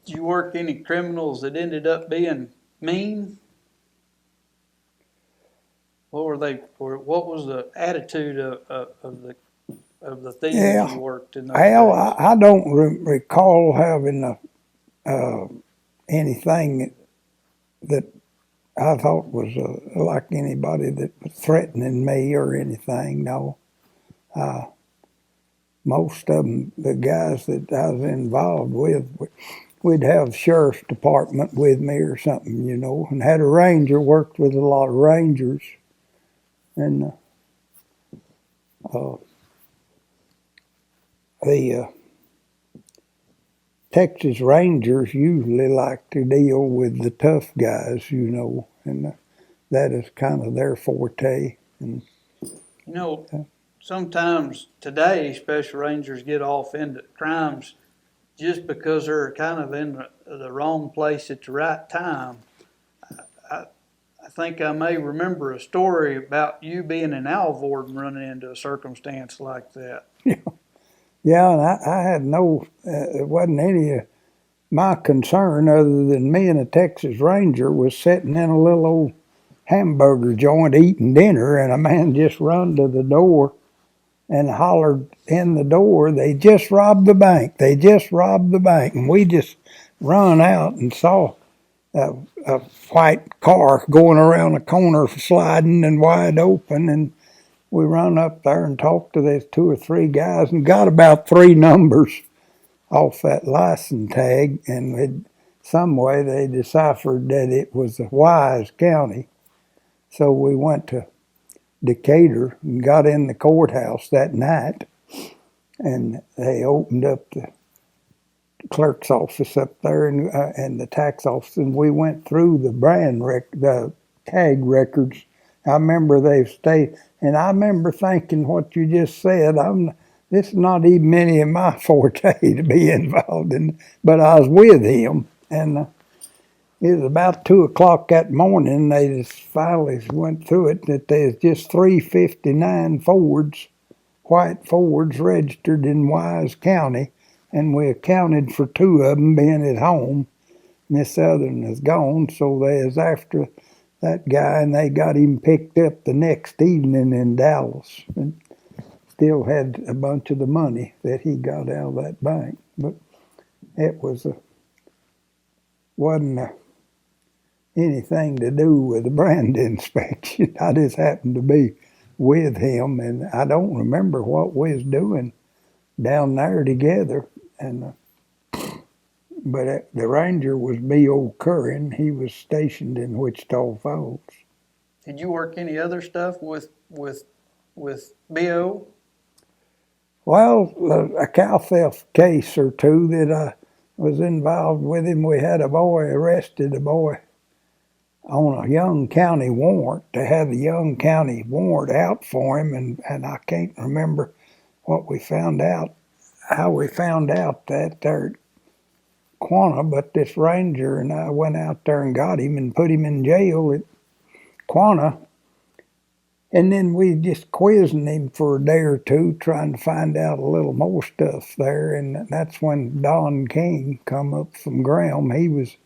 Did you work any criminals that ended up being mean? What were they? What was the attitude of the thieves Yeah. you worked in those Well, days? I don't recall having anything that I thought was like anybody that was threatening me or anything. No. Most of them, the guys that I was involved with, we'd have sheriff's department with me or something, you know, and had a ranger, worked with a lot of rangers. And the Texas Rangers usually like to deal with the tough guys, you know, and that is kind of their forte. And You know, sometimes today special rangers get off into crimes just because they're kind of in the wrong place at the right time. I think I may remember a story about you being in Alvord and running into a circumstance like that. yeah, and I had no, it wasn't any of my concern other than me and a Texas Ranger was sitting in a little old hamburger joint eating dinner, and a man just run to the door and hollered in the door, "They just robbed the bank. They just robbed the bank." And we just run out and saw a white car going around a corner sliding and wide open. And we run up there and talked to these 2 or 3 guys and got about 3 numbers off that license tag. And some way they deciphered that it was Wise County. So we went to Decatur and got in the courthouse that night, and they opened up the clerk's office up there and the tax office, and we went through the tag records. I remember they stayed, and I remember thinking what you just said. This is not even any of my forte to be involved in, but I was with him, and it was about 2 o'clock that morning. They just finally went through it that there's just 359 Fords, white Fords registered in Wise County, and we accounted for 2 of them being at home, and this other one is gone. So they was after that guy, and they got him picked up the next evening in Dallas, and still had a bunch of the money that he got out of that bank. But it wasn't anything to do with the brand inspection. I just happened to be with him, and I don't remember what we was doing down there together. And but the ranger was B.O. Curran. He was stationed in Wichita Falls. Did you work any other stuff with B.O.? Well, a cow theft case or 2 that I was involved with him. We had a boy arrested, a boy on a Young County warrant. They had the Young County warrant out for him, and I can't remember what we found out, how we found out that there at Quanah, but this ranger and I went out there and got him and put him in jail at Quanah. And then we just quizzing him for a day or 2, trying to find out a little more stuff there. And that's when Don King come up from Graham. He was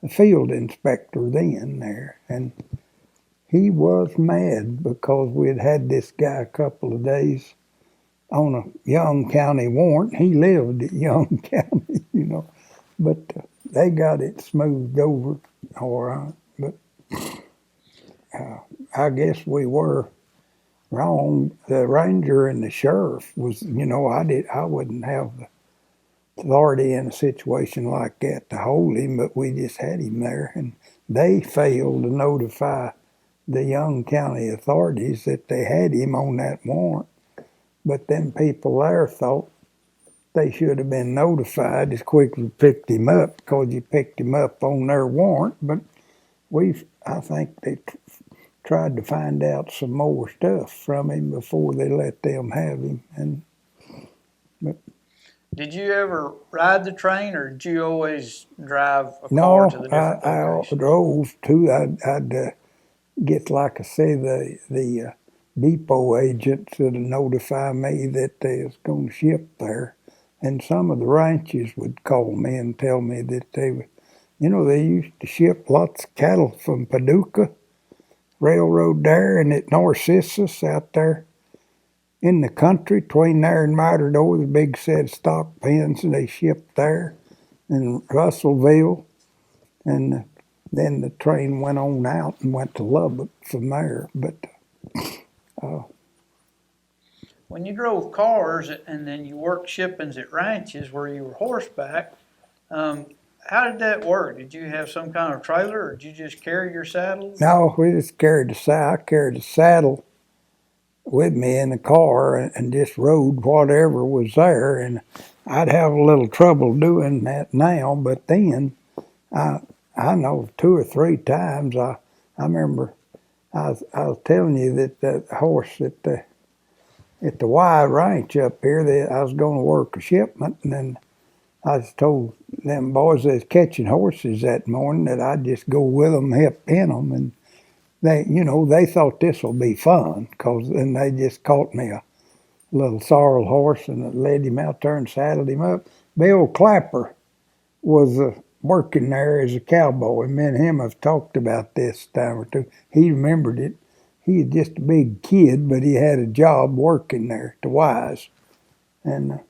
a field inspector then there, and he was mad because we'd had this guy a couple of days on a Young County warrant. He lived at Young County, you know, but they got it smoothed over all right. But I guess we were wrong. The ranger and the sheriff was, you know, I wouldn't have the authority in a situation like that to hold him, but we just had him there, and they failed to notify the Young County authorities that they had him on that warrant. But them people there thought they should have been notified as quick as we picked him up, because you picked him up on their warrant. But I think they tried to find out some more stuff from him before they let them have him. Did you ever ride the train, or did you always drive a car to the different locations? I drove too. I'd get, like I say, the depot agents to notify me that they was going to ship there. And some of the ranches would call me and tell me that they used to ship lots of cattle from Paducah Railroad there and at Narcissus out there in the country between there and Matador, the big set of stock pens, and they shipped there in Russellville. And then the train went on out and went to Lubbock from there. But when you drove cars and then you worked shippings at ranches where you were horseback, how did that work? Did you have some kind of trailer, or did you just carry your saddles? no, we just carried the saddle. I carried the saddle with me in the car and just rode whatever was there. And I'd have a little trouble doing that now, but then I know 2 or 3 times I remember I was telling you that the horse at the Y Ranch up here, that I was going to work a shipment, and then I just told them boys that was catching horses that morning that I'd just go with them, help pin them, and they thought this will be fun, cause then they just caught me a little sorrel horse and led him out there and saddled him up. Bill Clapper was working there as a cowboy. Me and him have talked about this time or two. He remembered it. He was just a big kid, but he had a job working there at the Wise. And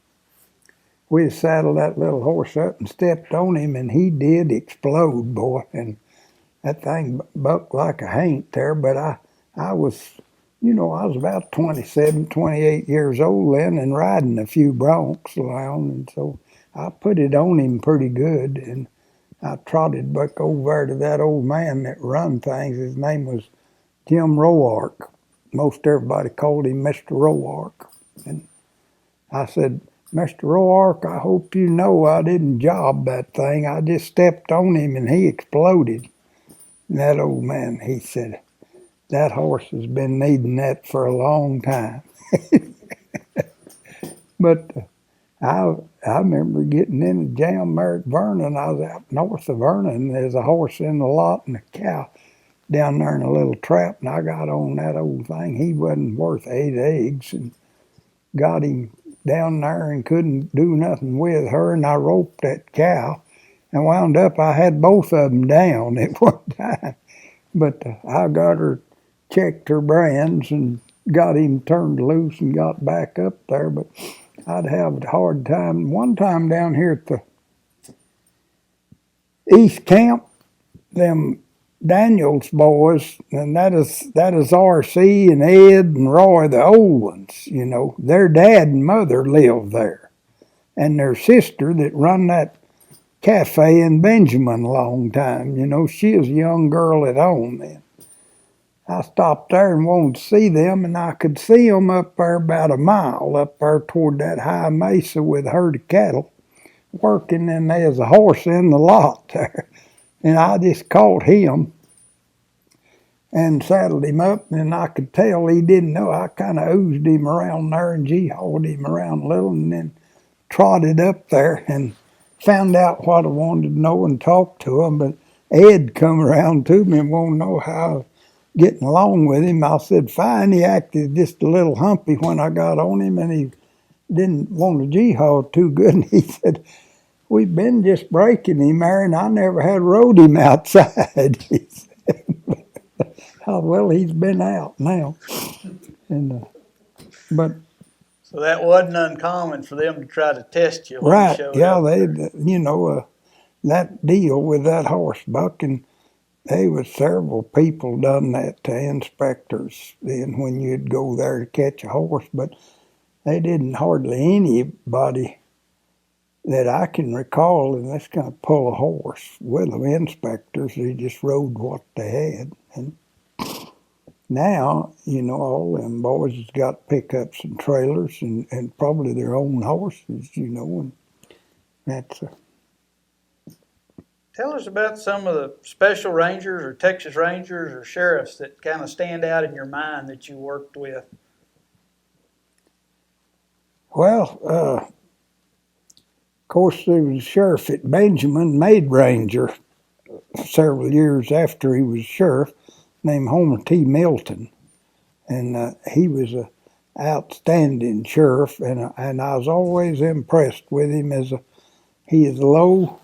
we saddled that little horse up and stepped on him, and he did explode, boy. And that thing bucked like a haint there, but I was about 27, 28 years old then and riding a few broncs around, and so I put it on him pretty good, and I trotted back over to that old man that run things. His name was Jim Roark. Most everybody called him Mr. Roark. And I said, Mr. Roark, I hope you know I didn't job that thing. I just stepped on him and he exploded. And that old man, he said, that horse has been needing that for a long time. But I remember getting in a jam there at Vernon. I was out north of Vernon. There's a horse in the lot and a cow down there in a little trap, and I got on that old thing. He wasn't worth 8 eggs, and got him down there and couldn't do nothing with her, and I roped that cow and wound up I had both of them down at one time. But I got her, checked her brands, and got him turned loose and got back up there. But I'd have a hard time. One time down here at the East Camp, them Daniels boys, and that is R.C. and Ed and Roy, the old ones, their dad and mother lived there. And their sister that run that cafe in Benjamin a long time, she was a young girl at home then. I stopped there and wanted to see them, and I could see them up there about a mile up there toward that high mesa with a herd of cattle working, and there's a horse in the lot there. And I just caught him and saddled him up, and I could tell he didn't know. I kind of oozed him around there and hauled him around a little, and then trotted up there and found out what I wanted to know and talked to him. But Ed come around to me and wanted to know how I was getting along with him. I said, fine. He acted just a little humpy when I got on him, and he didn't want to g-haul too good. And he said, we've been just breaking him there, and I never had rode him outside. He said, oh, well, he's been out now. And but so that wasn't uncommon for them to try to test you when right, you showed yeah, up. That deal with that horse bucking, there was several people done that to inspectors then when you'd go there to catch a horse, but they didn't hardly anybody that I can recall, and that's going to pull a horse with them inspectors. They just rode what they had. And now, all them boys has got pickups and trailers and probably their own horses, and that's Tell us about some of the special rangers or Texas Rangers or sheriffs that kind of stand out in your mind that you worked with. Well, of course, there was a sheriff at Benjamin, made ranger several years after he was sheriff, named Homer T. Milton. And he was outstanding sheriff, and I was always impressed with him he is low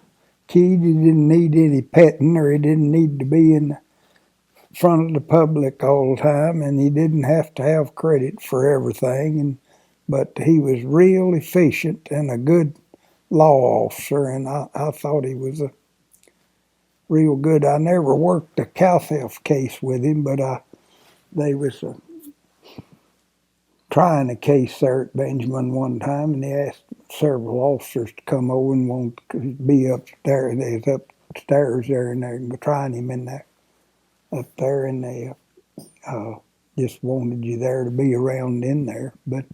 keyed. He didn't need any petting, or he didn't need to be in front of the public all the time, and he didn't have to have credit for everything. But he was real efficient and a good law officer, and I thought he was a real good. I never worked a cow theft case with him, but they was trying a case there at Benjamin one time, and he asked several officers to come over and want to be up there. They was upstairs there, and they were trying him in there, up there, and they just wanted you there to be around in there. But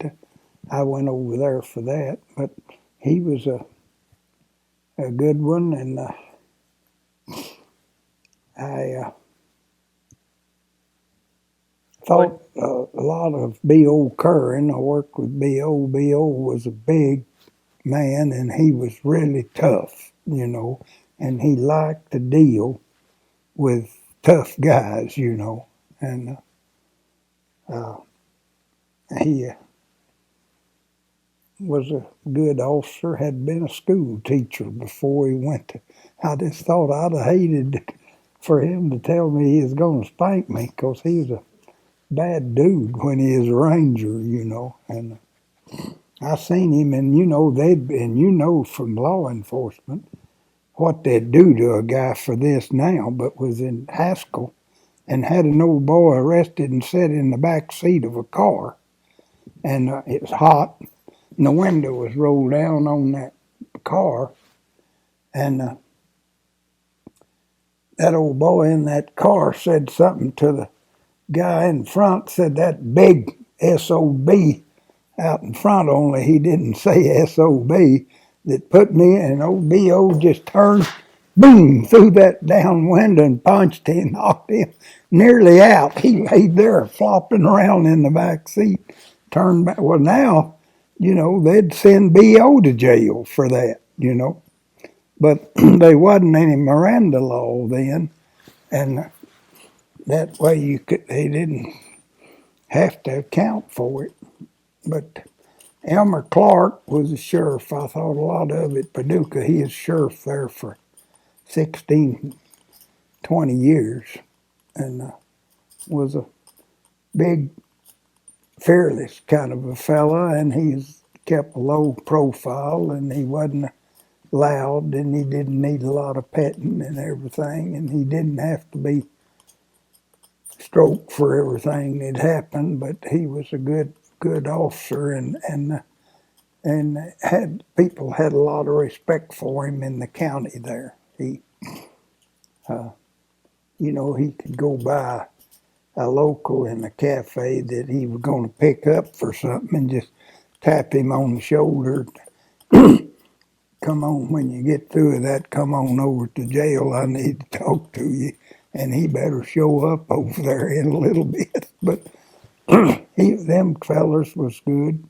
I went over there for that. But he was a good one, and I thought a lot of B.O. Curran. I worked with B.O. B.O. was a big man, and he was really tough, and he liked to deal with tough guys, and he was a good officer, had been a school teacher before he went to. I just thought I'd have hated for him to tell me he was going to spank me, because he was a bad dude when he was a ranger, and I seen him, and from law enforcement what they'd do to a guy for this now, but was in Haskell and had an old boy arrested and sat in the back seat of a car, and it was hot, and the window was rolled down on that car, and that old boy in that car said something to the guy in front, said that big SOB out in front, only he didn't say SOB, that put me, and old B.O. just turned, boom, through that down window and punched him, knocked him nearly out. He laid there flopping around in the back seat, turned back. Well, now, they'd send B.O. to jail for that, but there wasn't any Miranda law then, and that way they didn't have to account for it. But Elmer Clark was a sheriff. I thought a lot of at Paducah. He was sheriff there for 16, 20 years, and was a big, fearless kind of a fella, and he's kept a low profile, and he wasn't loud, and he didn't need a lot of petting and everything, and he didn't have to be stroked for everything that happened, but he was a good officer, and people had a lot of respect for him in the county there. He he could go by a local in a cafe that he was going to pick up for something and just tap him on the shoulder. Come on, when you get through with that, come on over to jail. I need to talk to you. And he better show up over there in a little bit. But them fellers was good.